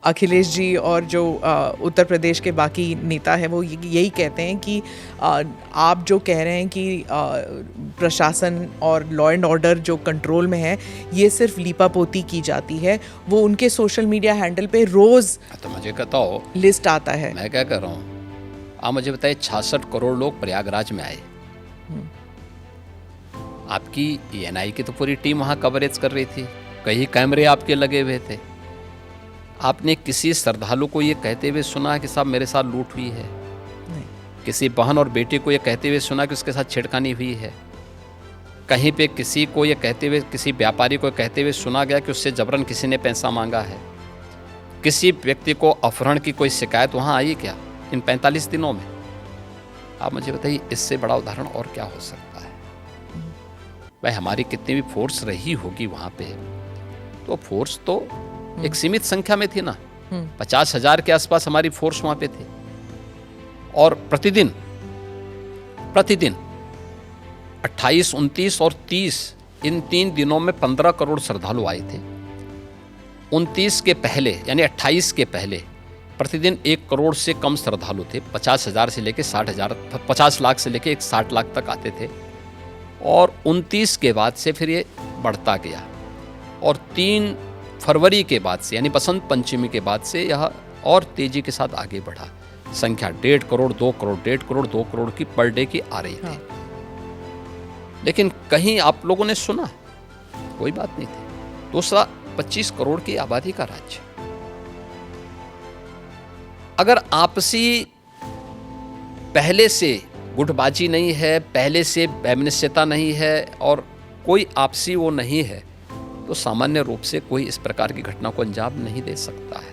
अखिलेश जी और जो उत्तर प्रदेश के बाकी नेता हैं वो यही कहते हैं कि आप जो कह रहे हैं कि प्रशासन और लॉ एंड ऑर्डर जो कंट्रोल में है ये सिर्फ लीपापोती की जाती है, वो उनके सोशल मीडिया हैंडल पे रोज़ तो मुझे कहता हो लिस्ट आता है। मैं क्या कर रहा हूँ, आप मुझे बताइए 66 करोड़ लोग प्रयागराज में आए, आपकी एएनआई की तो पूरी टीम वहाँ कवरेज कर रही थी, कई कैमरे आपके लगे हुए थे। आपने किसी श्रद्धालु को ये कहते हुए सुना कि साहब मेरे साथ लूट हुई है? नहीं। किसी बहन और बेटे को ये कहते हुए सुना कि उसके साथ छेड़खानी हुई है? कहीं पे किसी को ये कहते हुए, किसी व्यापारी को कहते हुए सुना गया कि उससे जबरन किसी ने पैसा मांगा है? किसी व्यक्ति को अपहरण की कोई शिकायत वहाँ आई क्या इन 45 दिनों में? आप मुझे बताइए इससे बड़ा उदाहरण और क्या हो सकता है? भाई हमारी कितनी भी फोर्स रही होगी वहाँ पे, तो फोर्स तो एक सीमित संख्या में थी ना, 50,000 के आसपास हमारी फोर्स वहाँ पे थी। और प्रतिदिन 28, 29 और 30 इन 3 दिनों में 15 करोड़ श्रद्धालु आए थे। 29 के पहले यानी 28 के पहले प्रतिदिन 1 करोड़ से कम श्रद्धालु थे। 50,000 से लेके 60,000, 50 लाख से लेके 60 लाख तक आते थे। और 29 के बाद से फिर ये बढ़ता गया और 3 फरवरी के बाद से यानी बसंत पंचमी के बाद से यह और तेजी के साथ आगे बढ़ा। संख्या 1.5 करोड़, 2 करोड़, 1.5 करोड़, 2 करोड़ की पर डे की आ रही थी। लेकिन कहीं आप लोगों ने सुना? कोई बात नहीं थी। दूसरा, 25 करोड़ की आबादी का राज्य, अगर आपसी पहले से गुटबाजी नहीं है, पहले से वैमनस्यता नहीं है और कोई आपसी वो नहीं है, तो सामान्य रूप से कोई इस प्रकार की घटना को अंजाम नहीं दे सकता है।